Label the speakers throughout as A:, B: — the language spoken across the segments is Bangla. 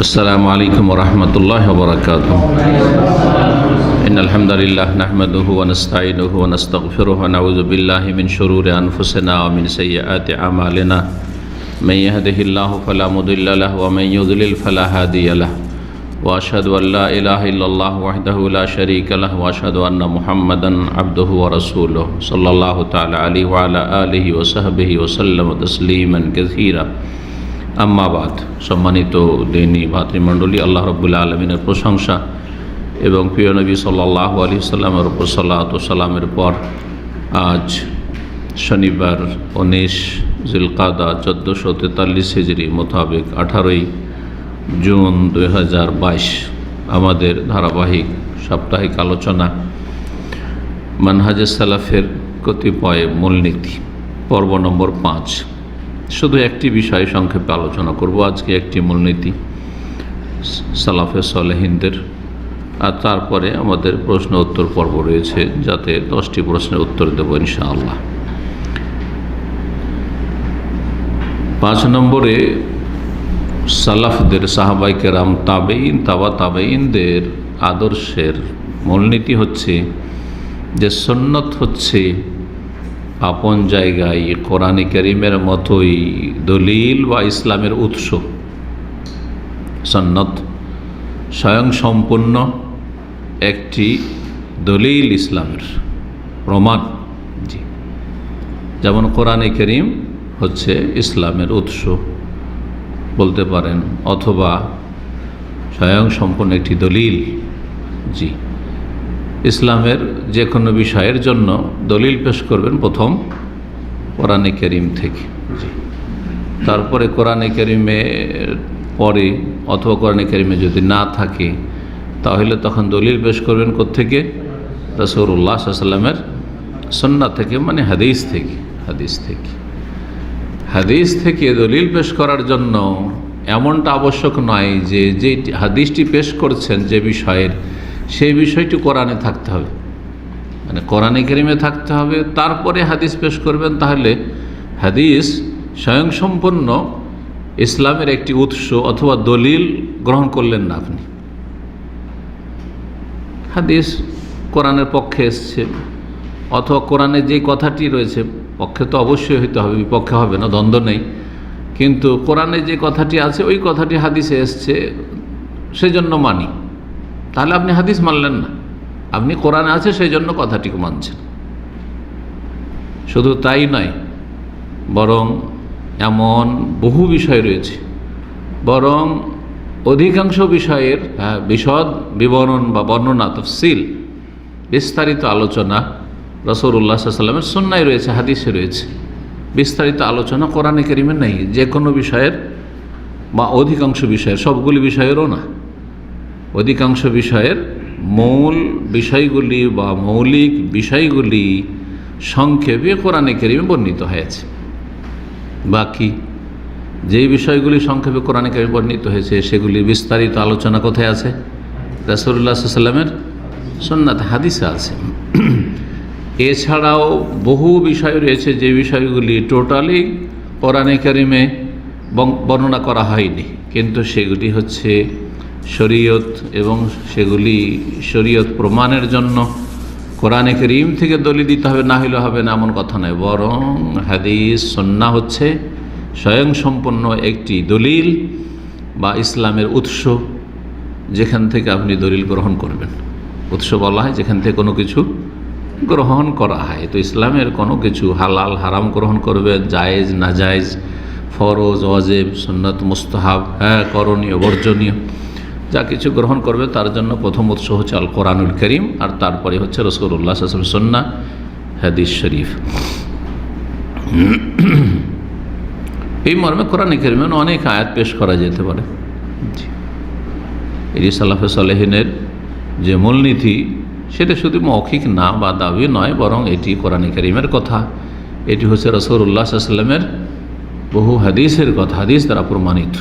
A: السلام عليكم ورحمة الله وبركاته إن الحمد لله نحمده ونستعينه ونستغفره ونعوذ بالله من شرور أنفسنا ومن سيئات أعمالنا من يهده الله فلا مضل له ومن يضلل فلا هادي له وأشهد أن لا إله إلا الله وحده لا شريك له وأشهد أن محمدا عبده ورسوله صلى الله تعالى عليه وعلى آله وصحبه وسلم تسليما كثيرا আম্মাবাদ। সম্মানিত দিনী ভাতৃমণ্ডলী, আল্লাহ রাব্বুল আলামিনের প্রশংসা এবং প্রিয় নবী সাল্লাল্লাহু আলাইহি সাল্লামের উপর সালাত ও সালামের পর আজ শনিবার 19 জিলকাদা 1443 হিজরি মোতাবেক 18 জুন 2022 আমাদের ধারাবাহিক সাপ্তাহিক আলোচনা মানহাজে সালাফের কতিপয় মূলনীতি পর্ব নম্বর 5। শুধু একটি বিষয় সংক্ষেপে আলোচনা করব আজকে, একটি মূলনীতি সালাফে সালেহিনদের, আর তারপরে আমাদের প্রশ্ন উত্তর পর্ব রয়েছে, যাতে 10টি প্রশ্নের উত্তর দেব ইনশাআল্লাহ। 5 নম্বরে সালাফদের, সাহাবায়ে কেরাম, তাবেঈন, তাবেঈনদের আদর্শের মূলনীতি হচ্ছে যে সুন্নত হচ্ছে আপন জায়গায় কোরআনে কারীমের মতোই দলিল বা ইসলামের উৎস। সুন্নত স্বয়ং সম্পূর্ণ একটি দলিল, ইসলামের প্রমাণ। জি, যেমন কোরআনে কারীম হচ্ছে ইসলামের উৎস বলতে পারেন, অথবা স্বয়ং সম্পূর্ণ একটি দলিল। জি, ইসলামের যে কোনো বিষয়ের জন্য দলিল পেশ করবেন প্রথম কোরআনে কারীম থেকে। তারপরে কোরআনে কারীমের পরে অথবা কোরআনে কারীমে যদি না থাকে তাহলে তখন দলিল পেশ করবেন কোত্থেকে? রাসূলুল্লাহ সাল্লাল্লাহু আলাইহি ওয়াসাল্লামের সুন্নাহ থেকে, মানে হাদিস থেকে। হাদিস থেকে দলিল পেশ করার জন্য এমনটা আবশ্যক নয় যে যে হাদিসটি পেশ করছেন যে বিষয়ের, সেই বিষয়টি কোরআনে থাকতে হবে, মানে কোরআনে কারীমে থাকতে হবে, তারপরে হাদিস পেশ করবেন। তাহলে হাদিস স্বয়ংসম্পন্ন ইসলামের একটি উৎস অথবা দলিল গ্রহণ করলেন না আপনি। হাদিস কোরআনের পক্ষে এসছে, অথবা কোরআনে যে কথাটি রয়েছে, পক্ষে তো অবশ্যই হইতে হবে, বিপক্ষে হবে না, দ্বন্দ্ব নেই, কিন্তু কোরআনে যে কথাটি আছে ওই কথাটি হাদিসে এসছে, সেজন্য মানি। তাহলে আপনি হাদিস মানলেন না, আপনি কোরআনে আছে সেই জন্য কথাটিকে মানছেন। শুধু তাই নয়, বরং এমন বহু বিষয় রয়েছে, বরং অধিকাংশ বিষয়ের বিশদ বিবরণ বা বর্ণনা, তফসিল, বিস্তারিত আলোচনা রাসূলুল্লাহ সাল্লাল্লাহু আলাইহি ওয়াসাল্লামের সুন্নায় রয়েছে, হাদিসে রয়েছে। বিস্তারিত আলোচনা কোরআনে কারীমে নেই, যে কোনো বিষয়ের বা অধিকাংশ বিষয়ের, সবগুলি বিষয়েরও না, অধিকাংশ বিষয়ের মূল বিষয়গুলি বা মৌলিক বিষয়গুলি সংক্ষেপে কোরআনে কারীমে বর্ণিত হয়েছে। বাকি যেই বিষয়গুলি সংক্ষেপে কোরআনে কারীমে বর্ণিত হয়েছে সেগুলি বিস্তারিত আলোচনা কোথায় আছে? রাসূলুল্লাহ সাল্লাল্লাহু আলাইহি ওয়াসাল্লামের সুন্নাত, হাদিসে আছে। এছাড়াও বহু বিষয় রয়েছে যে বিষয়গুলি টোটালি কোরআনে কারীমে বর্ণনা করা হয়নি, কিন্তু সেগুলি হচ্ছে শরীয়ত, এবং সেগুলি শরীয়ত প্রমাণের জন্য কোরআনে কারীম থেকে দলিল দিতে হবে, না হলে হবে না এমন কথা নয়, বরং হাদিস সুন্নাহ হচ্ছে স্বয়ংসম্পন্ন একটি দলিল বা ইসলামের উৎস, যেখান থেকে আপনি দলিল গ্রহণ করবেন। উৎস বলা হয় যেখান থেকে কোনো কিছু গ্রহণ করা হয়। তো ইসলামের কোনো কিছু হালাল হারাম গ্রহণ করবে, জায়েজ নাজায়েজ, ফরজ ওয়াজিব, সুন্নাত মুস্তাহাব, করণীয় বর্জনীয়, যা কিছু গ্রহণ করবে তার জন্য প্রথম উৎস হচ্ছে আল কোরআনুল কারীম, আর তারপরে হচ্ছে রাসূলুল্লাহ সাল্লাল্লাহু আলাইহি ওয়াসাল্লামের সুন্নাহ, হাদিস শরীফ। এই মর্মে কোরআনে কারীমে অনেক আয়াত পেশ করা যেতে পারে। এই সালাফে সালেহিনের যে মূলনীতি, সেটা শুধু মৌখিক না বা দাবি নয়, বরং এটি কোরআনে কারীমের কথা, এটি হচ্ছে রাসূলুল্লাহ সাল্লাল্লাহু আলাইহি ওয়াসাল্লামের বহু হাদিসের কথা, হাদিস দ্বারা প্রমাণিত।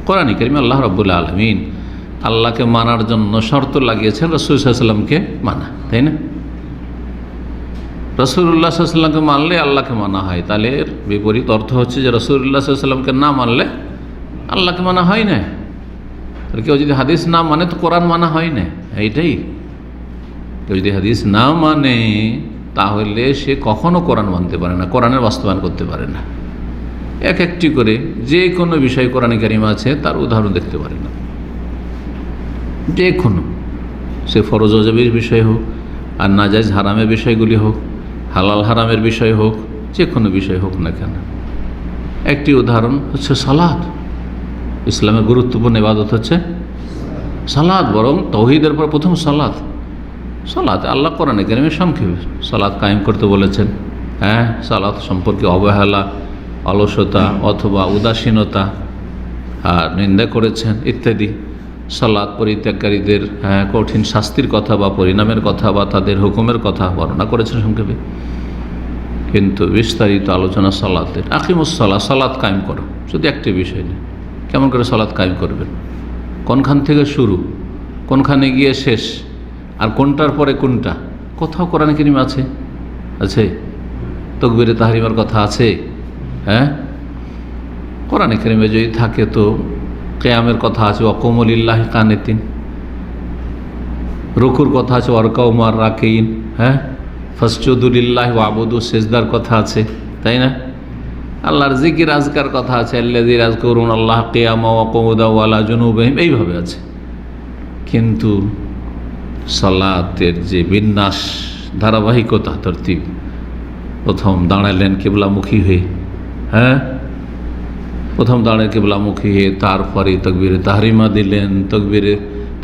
A: কোরআনে কারীমে আল্লাহ রাব্বুল আলামিন আল্লাহকে মানার জন্য শর্ত লাগিয়েছেন রাসূল সাল্লাল্লাহু আলাইহি ওয়াসাল্লামকে মানা, তাই না? রাসূলুল্লাহ সাল্লাল্লাহু আলাইহি ওয়াসাল্লামকে মানলে আল্লাহকে মানা হয়। তাহলে এর বিপরীত অর্থ হচ্ছে যে রাসূলুল্লাহ সাল্লাল্লাহু আলাইহি ওয়াসাল্লামকে না মানলে আল্লাহকে মানা হয় না। আর কেউ যদি হাদিস না মানে তো কোরআন মানা হয় না, এইটাই। কেউ যদি হাদিস না মানে তাহলে সে কখনো কোরআন মানতে পারে না, কোরআনের বাস্তবায়ন করতে পারে না। এক একটি করে যে কোনো বিষয় কোরআনে কারিম আছে তার উদাহরণ দেখতে পারে না, যে কোনো, সে ফরজ ওয়াজিবের বিষয় হোক আর নাজায়েজ হারামের বিষয়গুলি হোক, হালাল হারামের বিষয় হোক, যে কোনো বিষয় হোক না কেন। একটি উদাহরণ হচ্ছে সালাত। ইসলামের গুরুত্বপূর্ণ ইবাদত হচ্ছে সালাত, বরং তাওহীদের পর প্রথম সালাত। সালাত আল্লাহ কোরআনে কারিমে সংক্ষেপে সালাত কায়েম করতে বলেছেন। হ্যাঁ, সালাত সম্পর্কে অবহেলা, অলসতা অথবা উদাসীনতা নিন্দা করেছেন ইত্যাদি। সালাত পরিত্যাগকারীদের কঠিন শাস্তির কথা বা পরিণামের কথা বা তাদের হুকুমের কথা বর্ণনা করেছেন সংক্ষেপে। কিন্তু বিস্তারিত আলোচনা সালাতের। আকিমুস সালাত, সালাত কায়েম করো, শুধু একটি বিষয় নেই। কেমন করে সালাত কায়েম করবেন, কোনখান থেকে শুরু, কোনখানে গিয়ে শেষ, আর কোনটার পরে কোনটা, কোথাও কোরআনে কারিমে আছে? আছে? তাকবীরে তাহরিমার কথা আছে? হ্যাঁ, কোরআনে কারিমে যদি থাকে তো কিয়ামের কথা আছে, ওয়াকুমু লিল্লাহি কানিতিন। রুকুর কথা আছে, ওয়ারকাউ মা'র রাকিইন। হ্যাঁ, ফাসজুদু লিল্লাহি ওয়াবুদু, সিজদার কথা আছে, তাই না? আল্লাহর জিকির আজকার কথা আছে, আল্লাযী ইয়াযকুরুনাল্লাহ কিয়ামান ওয়া কুউদান ওয়া আলা জুনুবিহিম, এইভাবে আছে। কিন্তু সালাতের যে বিন্যাস, ধারাবাহিকতা, তরতিব, প্রথম দাঁড়ালেন কিবলামুখী হয়ে, হ্যাঁ, প্রথম দাঁড়ালেন কিবলামুখী হয়ে, তারপরে তাকবীরে তাহরিমা দিলেন, তাকবীরে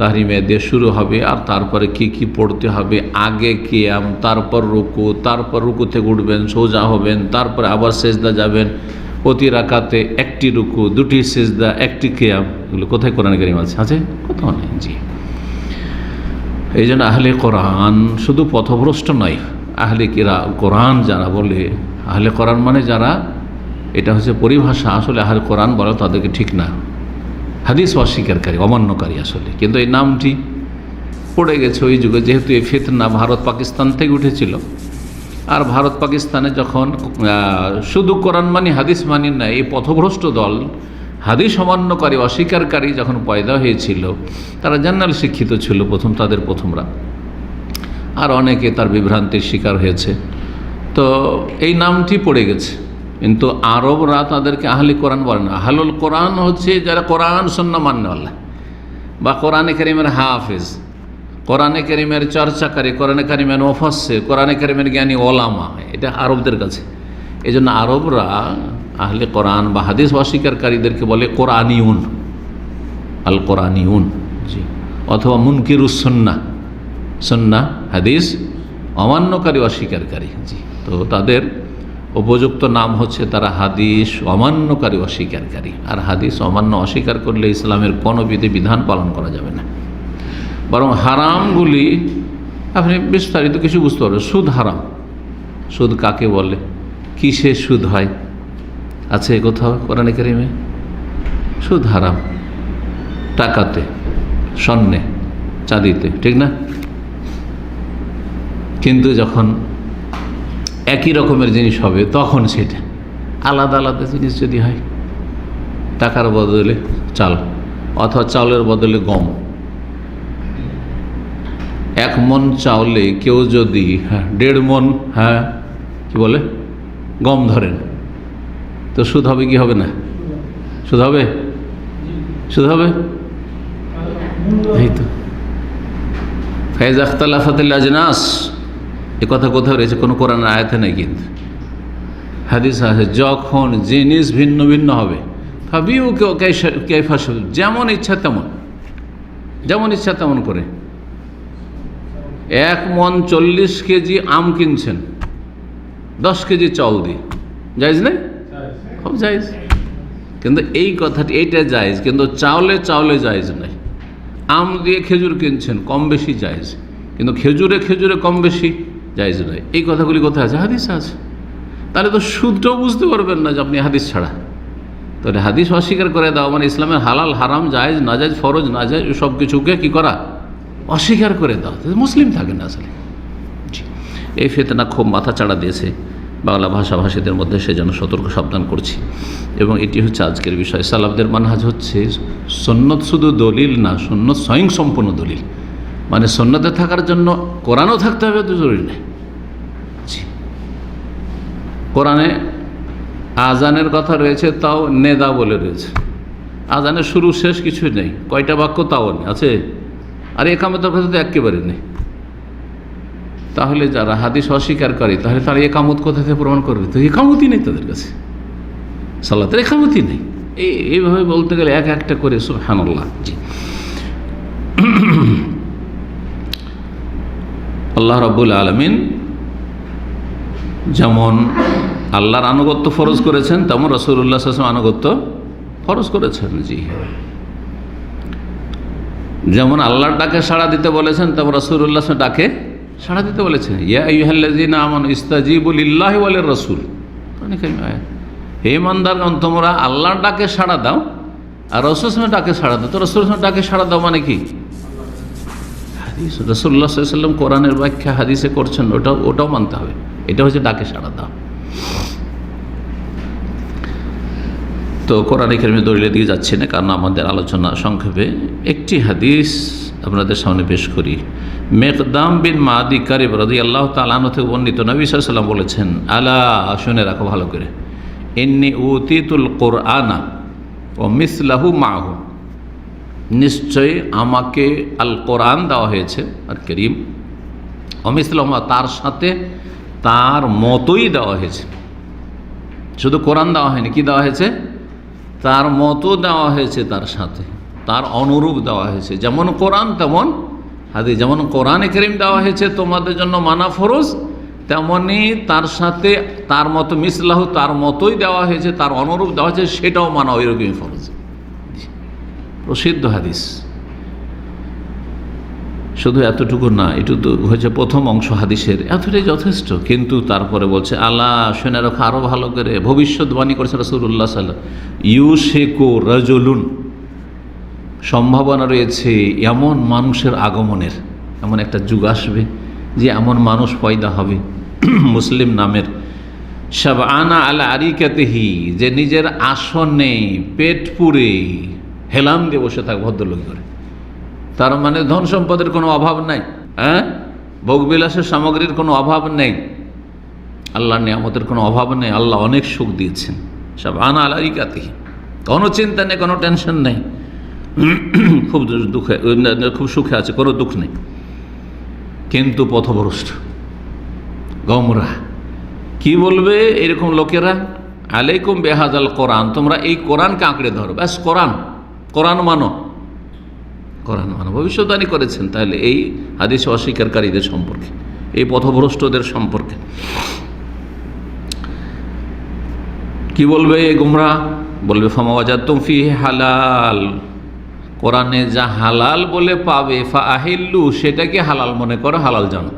A: তাহরিমা দিয়ে শুরু হবে, আর তারপরে কি কি পড়তে হবে, আগে কিয়াম, তারপর রুকু, তারপর রুকু থেকে উঠবেন, সোজা হবেন, তারপরে আবার সেজদা যাবেন, প্রতি রাকাতে একটি রুকু, দুটি সেজদা, একটি কিয়াম। এগুলো কোথায় কোরআনে কারিম আছে? আছে? কোথাও নেই। জি, এই জন্য আহলে কোরআন শুধু পথভ্রষ্ট নয়, আহলে কোরআন যারা বলে, আহলে কোরআন মানে যারা, এটা হচ্ছে পরিভাষা, আসলে আহলে কোরআন বলা তাদেরকে ঠিক না, হাদিস অস্বীকারী, অমান্যকারী আসলে। কিন্তু এই নামটি পড়ে গেছে ওই যুগে, যেহেতু এই ফিতনা ভারত পাকিস্তান থেকে উঠেছিল। আর ভারত পাকিস্তানে যখন শুধু কোরআন মানি হাদিস মানি না, এই পথভ্রষ্ট দল, হাদিস অমান্যকারী, অস্বীকারী যখন পয়দা হয়েছিল, তারা জান্নাল শিক্ষিত ছিল প্রথম, তাদের প্রথমরা, আর অনেকে তার বিভ্রান্তির শিকার হয়েছে। তো এই নামটি পড়ে গেছে। কিন্তু আরবরা তাদেরকে আহলে কোরআন বলে না। আহলুল কোরআন হচ্ছে যারা কোরআন সুন্নাহ মাননেওয়ালা, বা কোরআনে কারিমের হাফেজ, কোরআনে কারিমের চর্চাকারী, কোরআনে কারিমের মুফাসসির, কোরআনে কারিমের জ্ঞানী ওলামা, এটা আরবদের কাছে। এই জন্য আরবরা আহলে কোরআন বা হাদিস অস্বীকারীদেরকে বলে কোরআনিউন, আল কোরআনিউন। জি, অথবা মুনকিরুস সুন্নাহ, সুন্নাহ হাদিস অমান্যকারী, অস্বীকারী। জি, তো তাদের উপযুক্ত নাম হচ্ছে তারা হাদিস অমান্যকারী, অস্বীকারী। আর হাদিস অমান্য অস্বীকার করলে ইসলামের কোনো বিধান পালন করা যাবে না। বরং হারামগুলি আপনি বিস্তারিত কিছু বুঝতে পারবেন। সুদ হারাম, সুদ কাকে বলে, কিসে সুদ হয়, আছে কোথাও কোরআনে কারিমে? সুদ হারাম টাকাতে, স্বর্ণে, চাঁদিতে, ঠিক না? কিন্তু যখন একই রকমের জিনিস হবে তখন সেটা আলাদা আলাদা জিনিস যদি হয়, টাকার বদলে চাল অথবা চাউলের বদলে গম, 1 মণ চাউলে কেউ যদি 1.5 মণ কি বলে গম ধরেন, তো সুদ হবে কি হবে না? সুদ হবে, সুদ হবে। এই তো ফাইজা ইখতালাফাতিল আজনাস, এ কথা কোথাও রয়েছে? কোনো কোরআন আয়াতে নেই, কিন্তু হাদিস আছে, যখন জিনিস ভিন্ন ভিন্ন হবে, ভাবিও কেউ কেফাসুল, যেমন ইচ্ছা তেমন, যেমন ইচ্ছা তেমন করে। 1 মণ 40 কেজি আম কিনছেন 10 কেজি চাউল দিয়ে, জায়েজ নেই? খুব জায়েজ। কিন্তু এই কথাটি, এইটা জায়েজ, কিন্তু চাউলে চাউলে জায়েজ নাই। আম দিয়ে খেজুর কিনছেন, কম বেশি জায়েজ, কিন্তু খেজুরে খেজুরে কম বেশি জায়েজ নয়। এই কথাগুলি কোথায় আছে? হাদিস আছে। তাহলে তো সুদটাও বুঝতে পারবেন না যে আপনি হাদিস ছাড়া। তাহলে হাদিস অস্বীকার করে দেওয়া মানে ইসলামের হালাল হারাম, জায়েজ নাজায়েজ, ফরজ নাজায়েজ, সব কিছুকে কী করা? অস্বীকার করে দেওয়া। মুসলিম থাকে না আসলে। এই ফিতনা খুব মাথা চাড়া দিয়েছে বাংলা ভাষাভাষীদের মধ্যে সেজন্য সতর্ক সাবধান করছি। এবং এটি হচ্ছে আজকের বিষয়। সালাফদের মানহাজ হচ্ছে সুন্নত শুধু দলিল না, সুন্নত স্বয়ংসম্পূর্ণ দলিল। মানে সুন্নতে থাকার জন্য কোরআনও থাকতে হবে, তো জরুরি নেই। কোরআনে আজানের কথা রয়েছে, তাও নেদা বলে রয়েছে। আজানের শুরু শেষ কিছুই নেই, কয়টা বাক্য তাও নেই আছে। আর একামতের কথা তো একেবারে নেই। তাহলে যারা হাদিস অস্বীকারী, তাহলে তারা একামত কোথা থেকে প্রমাণ করবে? তো একামতই নেই তাদের কাছে, সালাতের একামতই নেই। এইভাবে বলতে গেলে এক একটা করে সুবহানাল্লাহ। জি, আল্লাহ রাব্বুল আলামিন যেমন আল্লাহর আনুগত্য ফরজ করেছেন, তেমন রাসূলুল্লাহ সাল্লাল্লাহু আলাইহি ওয়াসাল্লাম আনুগত্য ফরজ করেছেন। জি, যেমন আল্লাহর ডাকে সাড়া দিতে বলেছেন, তেমন রাসূলুল্লাহ ডাকে সাড়া দিতে বলেছেন। ইয়া আইয়ুহাল্লাযীনা আমানু ইস্তাজিবু লিল্লাহি ওয়া লির রাসূল। হে ইমানদারগণ, তোমরা আল্লাহর ডাকে সাড়া দাও আর রাসূলের ডাকে সাড়া দাও। তো রাসূলের ডাকে সাড়া দাও মানে কি? হাদিস, রাসূলুল্লাহ সাল্লাল্লাহু আলাইহি ওয়াসাল্লাম কোরআনের ব্যাখ্যা হাদিসে করছেন, ওটাও মানতে হবে। এটা হচ্ছে ডাকে সাড়া দাও। তো কোরআন কারীমের দলিলের দিকে যাচ্ছি না, কারণ আমাদের আলোচনা সংক্ষেপে একটি হাদিস আপনাদের সামনে পেশ করি। মেকদাম বিন মাদি কারিব রাদিয়াল্লাহু তাআলা আনহু থেকে বর্ণিত, নবী সাল্লাল্লাহু আলাইহি ওয়াসাল্লাম বলেছেন, আলা, শুনে রাখো ভালো করে, ইন্নী উতিতুল কোরআনা ও মিসলাহু মাহু, নিশ্চয়ই আমাকে আল কোরআন দেওয়া হয়েছে আর করিম, ও মিসলাহু, তার সাথে তার মতোই দেওয়া হয়েছে। শুধু কোরআন দেওয়া হয়নি, কি দেওয়া হয়েছে? তার মতো দেওয়া হয়েছে, তার সাথে তার অনুরূপ দেওয়া হয়েছে। যেমন কোরআন তেমন হাদিস। যেমন কোরআনে কারীম দেওয়া হয়েছে তোমাদের জন্য মানা ফরজ, তেমনি তার সাথে তার মতো মিসলাহু, তার মতোই দেওয়া হয়েছে, তার অনুরূপ দেওয়া হয়েছে, সেটাও মানা ওইরকমই ফরজ। প্রসিদ্ধ হাদিস। শুধু এতটুকু না, এটু তো হয়েছে প্রথম অংশ হাদিসের, এতটাই যথেষ্ট। কিন্তু তারপরে বলছে, আল্লাহ শুনে রাখো আরও ভালো করে, ভবিষ্যৎবাণী করেছে রাসূলুল্লাহ সাল্লাল্লাহু আলাইহি ওয়াসাল্লাম, ইউশিকু রাজুলুন, সম্ভাবনা রয়েছে এমন মানুষের আগমনের, এমন একটা যুগ আসবে যে এমন মানুষ পয়দা হবে, মুসলিম নামের, শাবআনা আলা আরিকাতিহি, যে নিজের আসনে পেট পুরে হেলাম দিয়ে বসে থাকে ভদ্রলোক করে। তার মানে ধন সম্পদের কোনো অভাব নাই, ভোগবিলাসের সামগ্রীর কোনো অভাব নেই, আল্লাহর নিয়ামতের কোনো অভাব নেই। আল্লাহ অনেক সুখ দিয়েছেন। শাবআনা আলা আরিকাতিহি, কোনো চিন্তা নেই, কোনো টেনশন নেই, খুব দুঃখে, খুব সুখে আছে, কোনো দুঃখ নেই। কিন্তু পথভ্রষ্ট, গমরাহ। কি বলবে এরকম লোকেরা? আলাইকুম বেহাজাল কোরআন, তোমরা এই কোরআনকে আঁকড়ে ধরো, ব্যাস কোরআন, কোরআন মানো, কোরআন মানো। ভবিষ্যৎবাণী করেছেন তাহলে এই হাদিস অস্বীকারীদের সম্পর্কে, এই পথভ্রষ্টদের সম্পর্কে। কি বলবে গুমরাহ? বলবে ফামা ওয়াজাদতুম ফিহি হালাল, কোরআনে যা হালাল বলে পাবে, ফা আহিল্লু, সেটাকে হালাল মনে করো, হালাল জানো।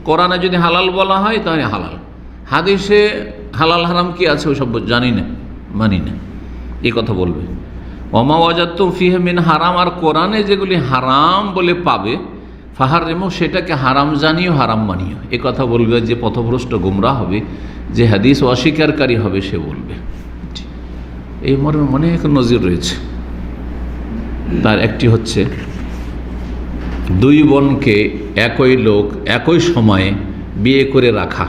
A: কোরআনে যদি হালাল বলা হয় তাহলে হালাল, হাদিসে হালাল হারাম কি আছে ওসব জানি না, মানি না, এই কথা বলবে। ওমা ওয়াজাদতুম ফিহি মিন হারাম, আর কোরআনে যেগুলি হারাম বলে পাবে, ফাহারিমু, সেটাকে হারাম জানিও, হারাম মানিও, এ কথা বলবে যে পথভ্রষ্ট গুমরাহ হবে, যে হাদিস অস্বীকারী হবে, সে বলবে। এই মর্মে অনেক নজির রয়েছে। তার একটি হচ্ছে, দুই বোনকে একই লোক একই সময়ে বিয়ে করে রাখা,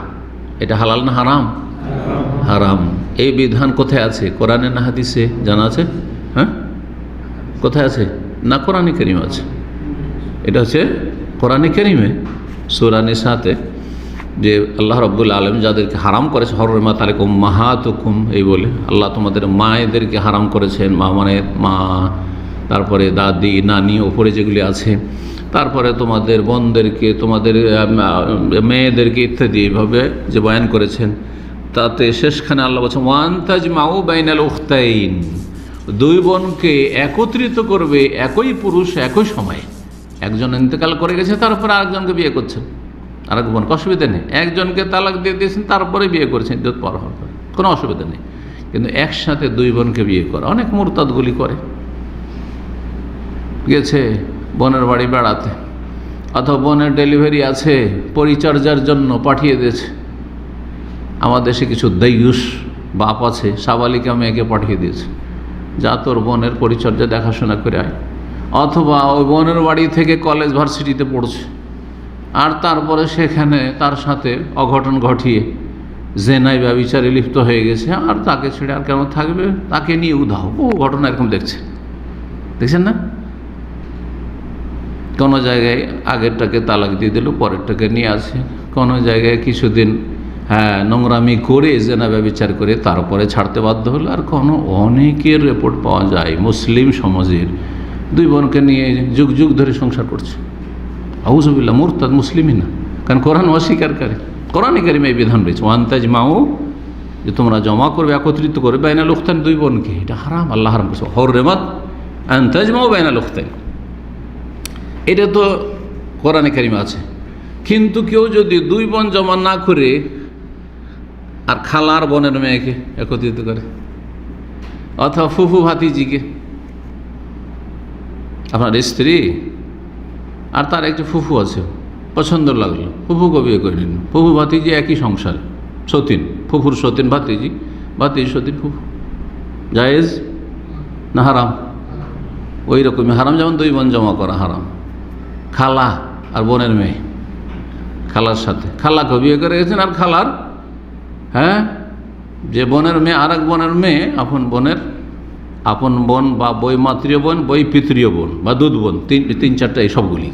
A: এটা হালাল না হারাম? হারাম। এই বিধান কোথায় আছে? কোরআনে না হাদিসে? জানা আছে? হ্যাঁ, কোথায় আছে? না কোরআনে কারীমে আছে। এটা হচ্ছে কোরআনে কারীমে সূরা নিসাতে, যে আল্লাহ রাব্বুল আলামিন যাদেরকে হারাম করেছে, হরমাত আলাইকুম উম্মাহাতুকুম, এই বলে আল্লাহ তোমাদের মায়েদেরকে হারাম করেছেন। মা মানে মা, তারপরে দাদি, নানি, ওপরে যেগুলি আছে, তারপরে তোমাদের বোনদেরকে, তোমাদের মেয়েদেরকে ইত্যাদি, এইভাবে যে বয়ান করেছেন, তাতে শেষখানে আল্লাহ বলছেন ওয়ান তাজমাউ বাইনাল উখতাইন, দুই বোনকে একত্রিত করবে একই পুরুষ একই সময়ে। একজন ইন্তেকাল করে গেছে, তারপরে আরেকজনকে বিয়ে করছেন, আরেক বোনকে, অসুবিধা নেই। একজনকে তালাক দিয়ে দিয়েছেন, তারপরে বিয়ে করেছেন, ইদ্যত পার হওয়ার পরে, কোনো অসুবিধা নেই। কিন্তু একসাথে দুই বোনকে বিয়ে করা, অনেক মুরতাদগুলি করে। গেছে বোনের বাড়ি বেড়াতে, অথবা বোনের ডেলিভারি আছে, পরিচর্যার জন্য পাঠিয়ে দিয়েছে, আমাদের দেশে কিছু দাইয়ুস বাপ আছে, সাবালিকা মেয়েকে পাঠিয়ে দিয়েছে, যা তোর বোনের পরিচর্যা দেখাশোনা করে আয়। অথবা ওই বোনের বাড়ি থেকে কলেজ ভার্সিটিতে পড়ছে, আর তারপরে সেখানে তার সাথে অঘটন ঘটিয়ে জেনায় ব্যভিচারে লিপ্ত হয়ে গেছে, আর তাকে ছেড়ে আর কেমন থাকবে, তাকে নিয়ে উধাও। ও ঘটনা এরকম দেখছেন না? কোনো জায়গায় আগেরটাকে তালাক দিয়ে দিল, পরেরটাকে নিয়ে আসে। কোনো জায়গায় কিছুদিন নোংরামি করে জেনা ব্যভিচার করে তারপরে ছাড়তে বাধ্য হলো। আর কোনো অনেকের রিপোর্ট পাওয়া যায় মুসলিম সমাজের দুই বোনকে নিয়ে যুগ যুগ ধরে সংসার করছে। আউযুবিল্লাহ, মুরতাদ, মুসলিমই না, কারণ কোরআন অস্বীকারী। কোরআনে কারিমে এই বিধান রয়েছে, ওয়ান্তাজ মাও, যে তোমরা জমা করবে, একত্রিত করবে বাইনাল উখতাইন, দুই বোনকে। এটা হারাম, আল্লাহ হারাম করেছে। হুররিমাত আন তাজমাউ বাইনাল উখতাইন, এটা তো কোরআনে কারিমে আছে। কিন্তু কেউ যদি দুই বোন জমা না করে আর খালার বোনের মেয়েকে একত্রিত করে, অথবা ফুফু ভাতিজিকে, আপনার স্ত্রী আর তার একটি ফুফু আছে, পছন্দ লাগলো, ফুফুকে বিয়ে করে নিন। ফুফু ভাতিজি একই সংসার, সতীন, ফুফুর সতীন ভাতিজি, ভাতিজি সতীন ফুফু, জায়েজ না হারাম? ওই রকমই হারাম যেমন দুই বোন জমা করা হারাম। খালা আর বোনের মেয়ে, খালার সাথে খালাকে বিয়ে করে গেছেন, আর খালার যে বোনের মেয়ে আর এক বোনের মেয়ে, আপন বোন বা বৈমাতৃয় বোন, বৈপিতৃয় বোন বা দুধ বোন, তিন চারটা, এই সবগুলি।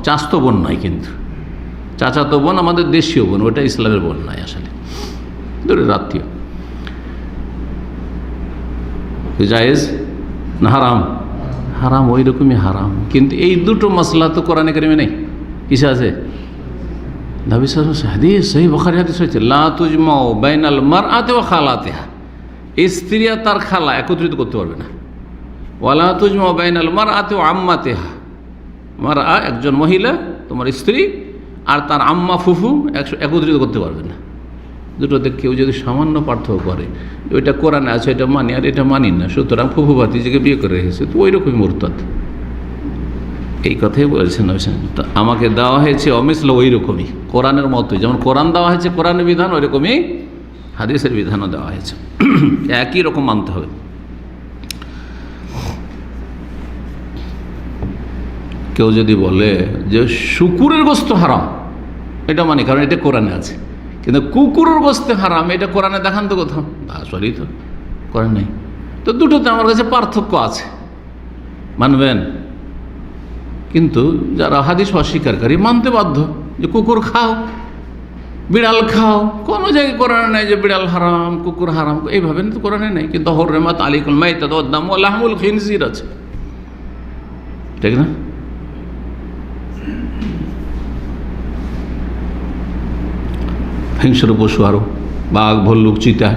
A: চাচাতো বোন নয়, কিন্তু চাচাতো বোন আমাদের দেশীয় বোন, ওটা ইসলামের বোন নয় আসলে, দূরের আত্মীয়। জায়েজ না হারাম? হারাম, ওই রকমই হারাম। কিন্তু এই দুটো মাসলা তো কোরআনে কারিমে নেই। কিসে আছে? নবী সাল্লাল্লাহু আলাইহি ওয়াসাল্লাম হাদিস, সহিহ বুখারী হাদিস হয়েছে, লা তুজমাউ বাইনাল মারআতি ওয়া খালাতিহা, স্ত্রী আর তার খালা একত্রিত করতে পারবে না। ওয়ালা তুজমাউ বাইনাল মারআতি ওয়া আম্মাতিহা, মারআ একজন মহিলা, তোমার স্ত্রী, আর তার আম্মা ফুফু একত্রিত করতে পারবে না। দুটোতে কেউ যদি সামান্য পার্থক্য করে, ওইটা কোরআনে আছে, এটা মানি, আর এটা মানি না, সুতরাং ফুফু ভাতিজিকে বিয়ে করে রেখেছে, তো ওই রকমই মুরতাদ। এই কথাই বলছেন আমাকে দেওয়া হয়েছে অমিসল, ওই রকমই কোরআনের মতোই, যেমন কোরআন দেওয়া হয়েছে কোরআনের বিধান, ওই রকমই হাদিসের বিধানও দেওয়া হয়েছে, একই রকম মানতে হবে। কেউ যদি বলে যে শুকুরের গোশত হারাম, এটা মানি, কারণ এটা কোরআনে আছে। কিন্তু কুকুরের গোশত হারাম, এটা কোরআনে দেখান তো কোথাও? সরি, তো কোরআন নেই। তো দুটোতে আমার কাছে পার্থক্য আছে, মানবেন? কিন্তু যারা হাদিস অস্বীকারী মানতে বাধ্য যে কুকুর খাও, বিড়াল খাও। কোনো জায়গায় কোরআনে নেই যে বিড়াল হারাম, কুকুর হারাম, এইভাবে তো কোরআনে নেই। কিন্তু হুররিমাত আলাইকুমুল মাইতাতু ওয়াদ-দামু ওয়া লাহমুল খিনজির আছে, ঠিক না? হিংস্র পশু আরও, বাঘ, ভল্লুক, চিতা,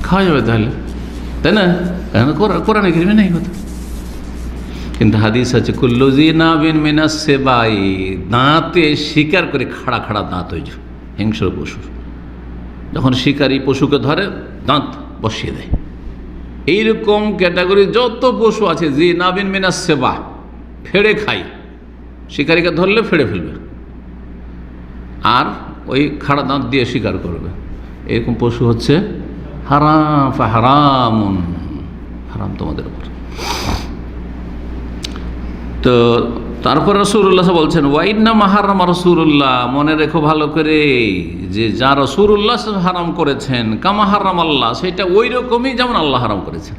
A: খাওয়া যাবে তাহলে, তাই না? কেন কোরআনে কারিমে নেই কথা। কিন্তু হাদিস আছে, কুল্লু যিনাবিন মিনাস সেবাই, দাঁতে শিকার করে খাড়া খাড়া দাঁত, ওই হিংস্র পশু যখন শিকারী পশুকে ধরে দাঁত বসিয়ে দেয়। এইরকম ক্যাটাগরি যত পশু আছে, যিনাবিন মিনাস সেবা, ফেড়ে খায়, শিকারীকে ধরলে ফেড়ে ফেলবে, আর ওই খাড়া দাঁত দিয়ে শিকার করবে। এরকম পশু হচ্ছে হারাম, ফাহারামুন, হারাম তোমাদের উপর। তো তারপর রাসূলুল্লাহ বলছেন, ওয়াইন্না মাহারাম রাসূলুল্লাহ, মনে রেখো ভালো করে যে যা রাসূলুল্লাহ হারাম করেছেন, কামা হারাম আল্লাহ, সেটা ওই রকমই যেমন আল্লাহ হারাম করেছেন।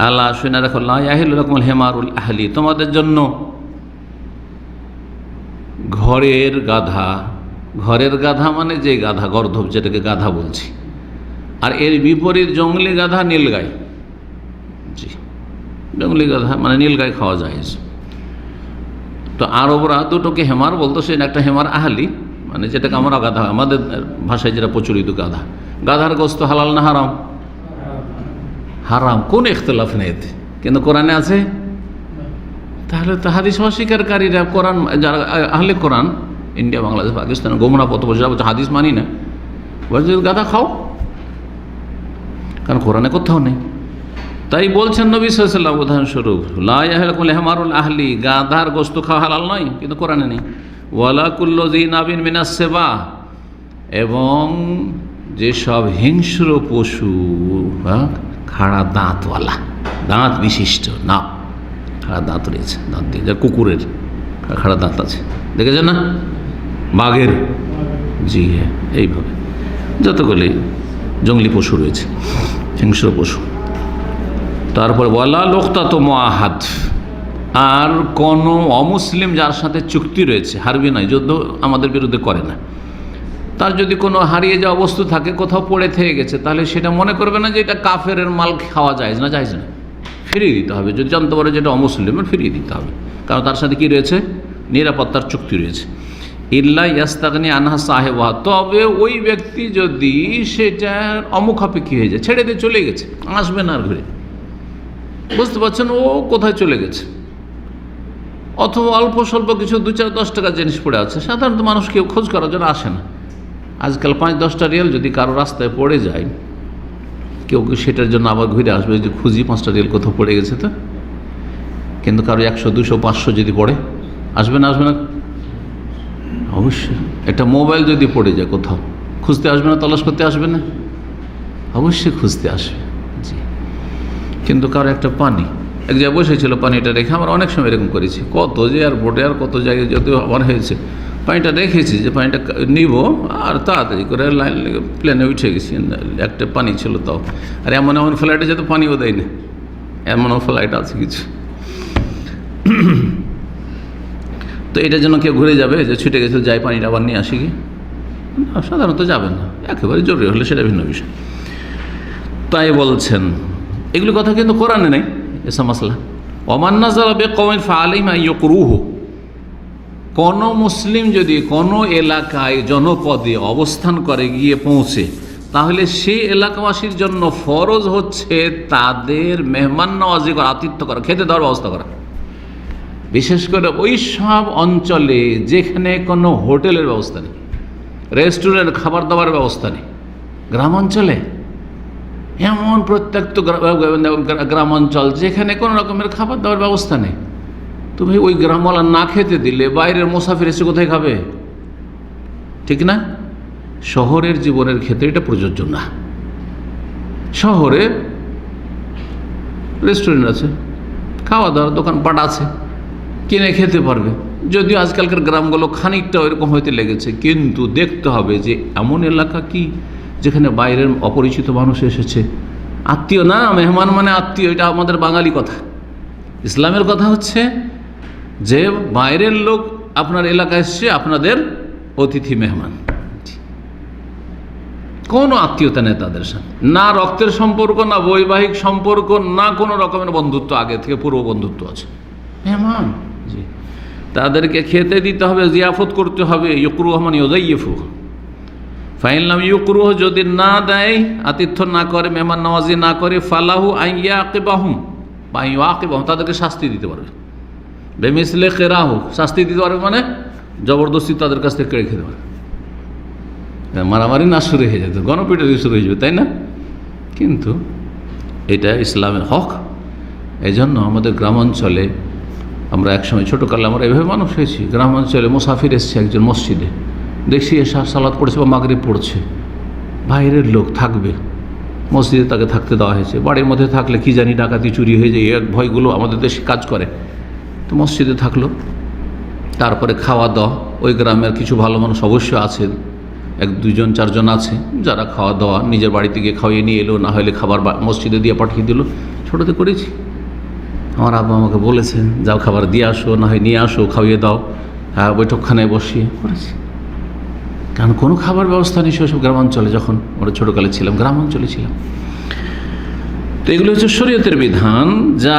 A: আল্লাহ শুনে রাখো, লা ইয়াহিল্লু লাকুমুল হিমারুল আহলি, তোমাদের জন্য ঘরের গাধা, ঘরের গাধা মানে যে গাধা গর্ধব, যেটাকে গাধা বলছি, আর এর বিপরীত জঙ্গলি গাধা নীলগাই। জি, জঙ্গলি গাধা মানে নীলগাই খাওয়া যায়। তো আরবরা দুটোকে হেমার বলতো, সে একটা হেমার আহলি, মানে যেটাকে আমরা গাধা, আমাদের ভাষায় যেটা প্রচলিত গাধা। গাধার গোশত হালাল না হারাম? হারাম, কোন ইখতিলাফ নেই এতে, কিন্তু কোরআনে আছে। তাহলে তো হাদিস অস্বীকারীরা, কোরআন যারা আহলে কোরআন, ইন্ডিয়া, বাংলাদেশ, পাকিস্তান, গোমরা পথ বসে হাদিস মানি না, বলছে গাধা খাও, কারণ কোরআনে কোথাও নেই। তাই বলছেন নবী সাল্লাল্লাহু আলাইহি ওয়াসাল্লাম উদাহরণস্বরূপ, লা ইয়াহিলুল হিমারুল আহলি, গাধার গোশত খাওয়া হালাল নয়, কিন্তু কোরআনে নেই। ওয়ালা কুল্লু যিনাবিন মিনাস সেবা, এবং যেসব হিংস্র পশু, খাড়া দাঁতওয়ালা, দাঁত বিশিষ্ট, না খাড়া দাঁত রয়েছে, দাঁত দিয়ে, যা কুকুরের খাড়া দাঁত আছে, দেখেছেন না, বাঘের, জি হ্যাঁ, এইভাবে যতগুলি জঙ্গলি পশু রয়েছে, হিংস্র পশু। তারপর ওয়ালা লোকতা তো মুআহাদ, আর কোনো অমুসলিম যার সাথে চুক্তি রয়েছে, হারবি নয়, যুদ্ধ আমাদের বিরুদ্ধে করে না, তার যদি কোনো হারিয়ে যাওয়া বস্তু থাকে, কোথাও পড়ে থেকে গেছে, তাহলে সেটা মনে করবে না যে এটা কাফের মাল, খাওয়া যায় না, যায় না, ফিরিয়ে দিতে হবে। যদি জানতে পারে যেটা অমুসলিমের, ফিরিয়ে দিতে হবে, কারণ তার সাথে কি রয়েছে, নিরাপত্তার চুক্তি রয়েছে। ইল্লা ইয়াস্তাগনি আনহা সাহেবা, তবে ওই ব্যক্তি যদি সেটার অমুখাপেক্ষী হয়ে যায়, ছেড়ে দিয়ে চলে গেছে, আসবে না আর ঘুরে, বুঝতে পারছেন ও কোথায় চলে গেছে, অথবা অল্প স্বল্প কিছু 2-4-10 টাকার জিনিস পড়ে আছে, সাধারণত মানুষ কেউ খোঁজ করার জন্য আসে না। আজকাল 5-10টা রিয়াল যদি কারো রাস্তায় পড়ে যায়, কেউ সেটার জন্য আবার ঘুরে আসবে, যে খুঁজি 5টা রিয়াল কোথাও পড়ে গেছে তো। কিন্তু কারো 100, 200, 500 যদি পড়ে, আসবে না, আসবে না, অবশ্যই। একটা মোবাইল যদি পড়ে যায় কোথাও, খুঁজতে আসবে না, তলাশ করতে আসবে না, অবশ্যই খুঁজতে আসবে, জি। কিন্তু কারো একটা পানি এক জায়গায় বসেছিল, পানিটা রেখে, আমরা অনেক সময় এরকম করেছি, কত যে এয়ারপোর্টে আর কত জায়গায় যদিও আমার হয়েছে, পানিটা রেখেছি যে পানিটা নিব, আর তাড়াতাড়ি করে লাইন লেগে প্লেনে উঠে গেছি, একটা পানি ছিল তাও। আর এমন এমন ফ্লাইটে যেতে পানিও দেয় না, এমনও ফ্লাইট আছে কিছু। তো এটার জন্য কেউ ঘুরে যাবে যে ছুটে গেছে, যাই পানিটা আবার নিয়ে আসি কি, সাধারণত যাবেন না, একেবারে জরুরি হলে সেটা ভিন্ন বিষয়। তাই বলছেন, এগুলি কথা কিন্তু কোরআনে নেই এসব মাসলা। ওমান নাযারা বিকওমিন ফাআলাইহিম আন ইয়াকরুহু, কোনো মুসলিম যদি কোনো এলাকায় জনপদে অবস্থান করে, গিয়ে পৌঁছে, তাহলে সেই এলাকাবাসীর জন্য ফরজ হচ্ছে তাদের মেহমান নওয়াজি করা, আতিথ্য করা, খেতে দেওয়ার ব্যবস্থা করা। বিশেষ করে ওই সব অঞ্চলে যেখানে কোনো হোটেলের ব্যবস্থা নেই, রেস্টুরেন্ট, খাবার দাবার ব্যবস্থা নেই। গ্রাম অঞ্চলে এমন প্রত্যেকটা গ্রাম অঞ্চল যেখানে কোনো রকমের খাবার দাবার ব্যবস্থা নেই, তো ভাই ওই গ্রামওয়ালা না খেতে দিলে বাইরের মুসাফির এসে কোথায় খাবে, ঠিক না? শহরের জীবনের ক্ষেত্রে এটা প্রযোজ্য না। শহরে রেস্টুরেন্ট আছে, খাওয়া দাওয়ার দোকানপাট আছে, কিনে খেতে পারবে। যদিও আজকালকার গ্রামগুলো খানিকটা ওইরকম হইতে লেগেছে, কিন্তু দেখতে হবে যে এমন এলাকা কি যেখানে বাইরের অপরিচিত মানুষ এসেছে, আত্মীয় না, মেহমান মানে আত্মীয়, এটা আমাদের বাঙালি কথা। ইসলামের কথা হচ্ছে যে বাইরের লোক আপনার এলাকায় এসছে, আপনাদের অতিথি মেহমান, কোনো আত্মীয়তা নেই তাদের সাথে, না রক্তের সম্পর্ক, না বৈবাহিক সম্পর্ক, না কোনো রকমের বন্ধুত্ব, আগে থেকে পূর্ব বন্ধুত্ব আছে, মেহমান, জি। তাদেরকে খেতে দিতে হবে, জিয়াফত করতে হবে। ইউকরুহ মানে ইউযাইয়িফু, ফাইন লাম ইউকরুহ, যদি না দেয়, আতিথ্য না করে, মেহমান নওয়াজি না করে, ফালাহু আন ইয়াকিবাহুম, বা ইয়াকিবাহুম, তাদেরকে শাস্তি দিতে পারবে। বেমিসলে কেরাহু, শাস্তি দিতে পারবে মানে জবরদস্তি তাদের কাছ থেকে কেড়ে খেতে পারবে। মারামারি না শুরু হয়ে যেত, গণপিটারি শুরু হয়ে যাবে, তাই না? কিন্তু এটা ইসলামের হক। এই জন্য আমাদের গ্রামাঞ্চলে, আমরা একসময় ছোটোকালে আমরা এভাবে মানুষ হয়েছি, গ্রামাঞ্চলে মুসাফির এসছে একজন মসজিদে, দেখছি এসা সালাত পড়েছে বা মাগরিব পড়ছে, বাইরের লোক থাকবে মসজিদে, তাকে থাকতে দেওয়া হয়েছে। বাড়ির মধ্যে থাকলে কি জানি ডাকাতি চুরি হয়ে যায়, এক ভয়গুলো আমাদের দেশে কাজ করে, তো মসজিদে থাকলো। তারপরে খাওয়া দাওয়া, ওই গ্রামের কিছু ভালো মানুষ অবশ্যই আছে, 1-2 জন 4 জন আছে যারা খাওয়া দাওয়া নিজের বাড়িতে গিয়ে খাওয়িয়ে নিয়ে এলো, না হলে খাবার মসজিদে দিয়ে পাঠিয়ে দিল। ছোটোতে করেছি, আমার আব্বা আমাকে বলেছেন, যাও খাবার দিয়ে আসো, না হয় নিয়ে আসো, খাওয়িয়ে দাও, হ্যাঁ বৈঠকখানায় বসিয়ে করেছি। কারণ কোনো খাবার ব্যবস্থা নেই সেসব গ্রামাঞ্চলে, যখন আমরা ছোটোকালে ছিলাম, গ্রামাঞ্চলে ছিলাম। তো এগুলো হচ্ছে শরীয়তের বিধান, যা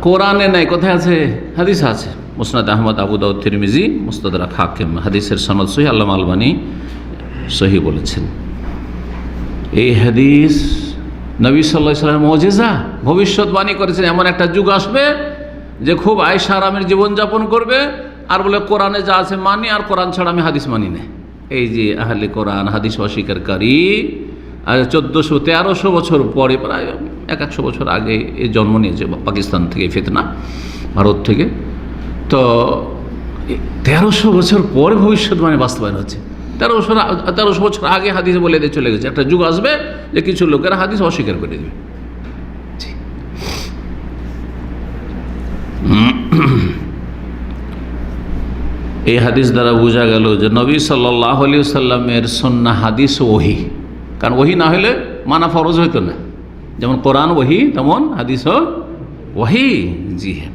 A: কোরআনে নাই। কোথায় আছে? হাদিস আছে, মুসনাদ আহমদ, আবু দাউদ, তিরমিজি, মুস্তাদরাক হাকিম, হাদিসের সনদ সহিহ, আল্লামা আলবানী সহিহ বলেছেন। এই হাদিস নবী সাল্লাল্লাহু আলাইহি ওয়াসাল্লাম মুজিজা, ভবিষ্যৎবাণী করেছেন এমন একটা যুগ আসবে যে খুব আয়েশা আরামের জীবনযাপন করবে, আর বলে কোরআনে যা আছে মানি, আর কোরআন ছাড়া আমি হাদিস মানি না। এই যে আহলে কোরআন, হাদিস অস্বীকারী, 1400-1300 বছর পরে, প্রায় 100 বছর আগে এই জন্ম নিয়েছে পাকিস্তান থেকে, ফিতনা ভারত থেকে। তো 1300 বছর পরে ভবিষ্যৎবাণী বাস্তবায়ন হচ্ছে। 1300 বছর আগে হাদিস বলে দিয়ে চলে গেছে। একটা যুগ আসবে যে কিছু লোকেরা হাদিস অস্বীকার করে দেবে। এই হাদিস দ্বারা বোঝা গেল যে নবী সাল্লাল্লাহু আলাইহি ওয়াসাল্লামের সুন্নাহ হাদিস ওহী, কারণ ওহী না হলে মানা ফরজ হইতো না। যেমন কোরআন ওহী তেমন হাদিসও ওহী। জি হ্যাঁ।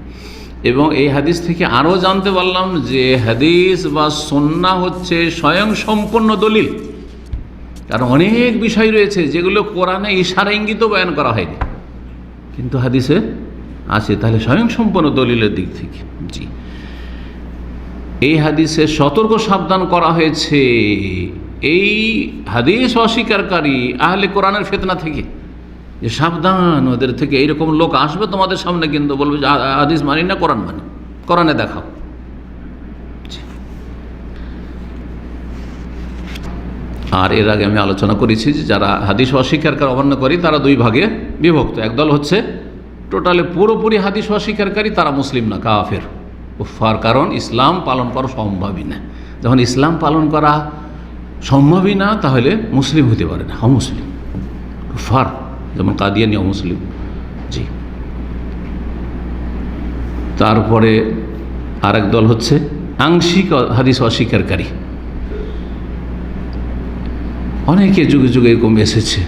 A: এবং এই হাদিস থেকে আরও জানতে পারলাম যে হাদিস বা সুন্নাহ হচ্ছে স্বয়ং সম্পূর্ণ দলিল। কারণ অনেক বিষয় রয়েছে যেগুলো কোরআনে ইশারা ইঙ্গিত বয়ান করা হয়নি, কিন্তু হাদিসে আছে, তাহলে স্বয়ং সম্পূর্ণ দলিলের দিক থেকে। জি, এই হাদিসে সতর্ক সাবধান করা হয়েছে এই হাদিস অস্বীকারী আহলে কোরআনের ফিতনা থেকে, যে সাবধান, ওদের থেকে এইরকম লোক আসবে তোমাদের সামনে, কিন্তু বলবে যে হাদিস মানি না, কোরআন মানি, কোরআনে দেখাও। আর এর আগে আমি আলোচনা করেছি যে যারা হাদিস অস্বীকার অমান্য করি তারা দুই ভাগে বিভক্ত। একদল হচ্ছে টোটালি পুরোপুরি হাদিস অস্বীকারী, তারা মুসলিম না, কাফের, কুফার। কারণ ইসলাম পালন করা সম্ভবই না। যখন ইসলাম পালন করা সম্ভবই না, তাহলে মুসলিম হতে পারে না, অমুসলিম, কুফার। যেমন কাদিয়ানি অমুসলিম। জি। তারপরে আরেক দল হচ্ছে আংশিক হাদিস অস্বীকারী। অনেকে যুগে যুগে এরকম এসেছে,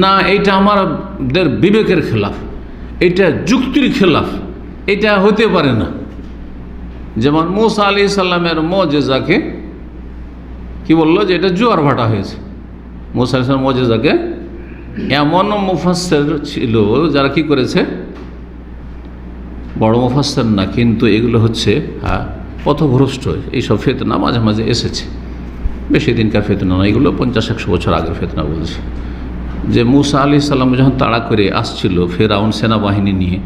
A: না এইটা আমাদের বিবেকের খেলাফ, এটা যুক্তির খেলাফ, এটা হতে পারে না। যেমন মুসা আলাইহিস সালামের মুজিজাকে কি বললো যে এটা জোয়ার ভাটা হয়েছে। মুসা আলাইহিস সালামের মুজিজাকে এমন মুফাসসির ছিল যারা কি করেছে, বড় মুফাসসির না, কিন্তু এগুলো হচ্ছে পথভ্রষ্ট। এইসব ফিতনা মাঝে মাঝে এসেছে, বেশি দিনকার ফিতনা না, এগুলো 50-100 বছর আগের ফিতনা বলছে। যে মুসা আলাইহিস সালাম যখন তাড়া করে আসছিল ফেরাউন সেনাবাহিনী নিয়ে,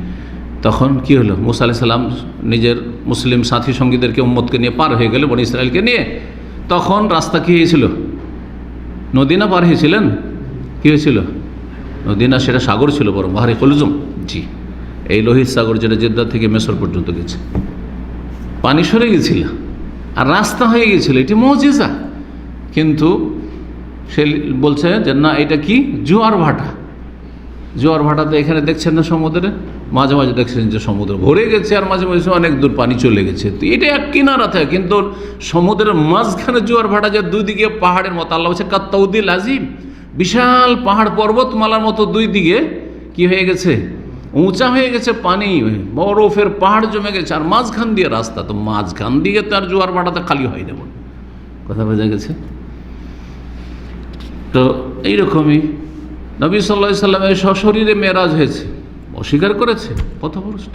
A: তখন কি হলো, মুসা আলাইহিস সালাম নিজের মুসলিম সাথী সঙ্গীদেরকে, উম্মতকে নিয়ে পার হয়ে গেলে, বনি ইসরায়েলকে নিয়ে। তখন রাস্তা কী হয়েছিল, নদী না পার হয়েছিলেন? কী হয়েছিল? নদী না, সেটা সাগর ছিল, বরং বাহরে কুলজুম। জি, এই লোহিত সাগর যেটা জেদ্দা থেকে মেসর পর্যন্ত গেছে, পানি সরে গেছিল আর রাস্তা হয়ে গেছিল। এটি মুজিজা। কিন্তু সে বলছে যে না, এটা কি জোয়ার ভাটা। জোয়ার ভাটাতে এখানে দেখছেন না সমুদ্রে, মাঝে মাঝে দেখছেন যে সমুদ্র ভরে গেছে, আর মাঝে মাঝে অনেক দূর পানি চলে গেছে। তো এটা এক কিনারা থাকে, কিন্তু সমুদ্রের মাঝখানে জোয়ার ভাটা, যে দুই দিকে পাহাড়ের মতো। আল্লাহ বলছে কাত্তাউদিল আজিম, বিশাল পাহাড় পর্বতমালার মতো দুই দিকে কি হয়ে গেছে, উঁচা হয়ে গেছে, পানি, বরফের পাহাড় জমে গেছে, আর মাঝখান দিয়ে রাস্তা। তো মাঝখান দিয়ে তার জোয়ার ভাটাতে খালি হয় না, কথা বোঝা গেছে? তো এইরকমই নবী সাল্লাল্লাহু আলাইহি সাল্লামের সশরীরে মেরাজ হয়েছে, অস্বীকার করেছে, পথভ্রষ্ট।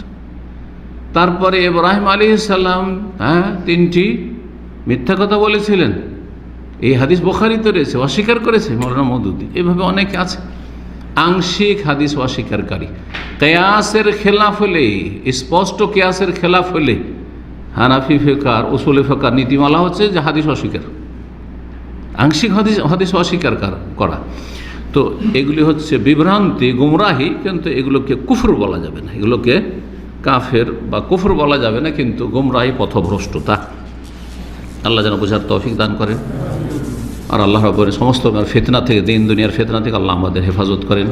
A: তারপরে ইব্রাহিম আলাইহিস সালাম 3টি মিথ্যা কথা বলেছিলেন, এই হাদিস বুখারীতে রয়েছে, অস্বীকার করেছে মাওলানা মওদুদী। এভাবে অনেকে আছে আংশিক হাদিস অস্বীকারী। কিয়াসের খেলাফ হলে, স্পষ্ট কিয়াসের খেলাফ হলে হানাফি ফিকহ, উসুলে ফিকহ নীতিমালা হচ্ছে যে হাদিস অস্বীকার, আংশিক হাদিস অস্বীকার করা। তো এগুলি হচ্ছে বিভ্রান্তি, গুমরাহি, কিন্তু এগুলোকে কুফর বলা যাবে না, এগুলোকে কাফের বা কুফর বলা যাবে না, কিন্তু গুমরাহি, পথভ্রষ্টতা। আল্লাহ যেন বোঝার তৌফিক দান করেন। আর আল্লাহ রাব্বুল সমস্ত ফিতনা থেকে, দিন দুনিয়ার ফিতনা থেকে আল্লাহ আমাদের হেফাজত করেন।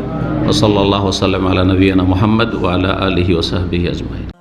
A: ওয়া সাল্লাল্লাহু ওয়া সাল্লাম আলা নবিয়িনা মুহাম্মদ ওয়া আলা আলিহি ওয়া সাহবিহি আজমাইন।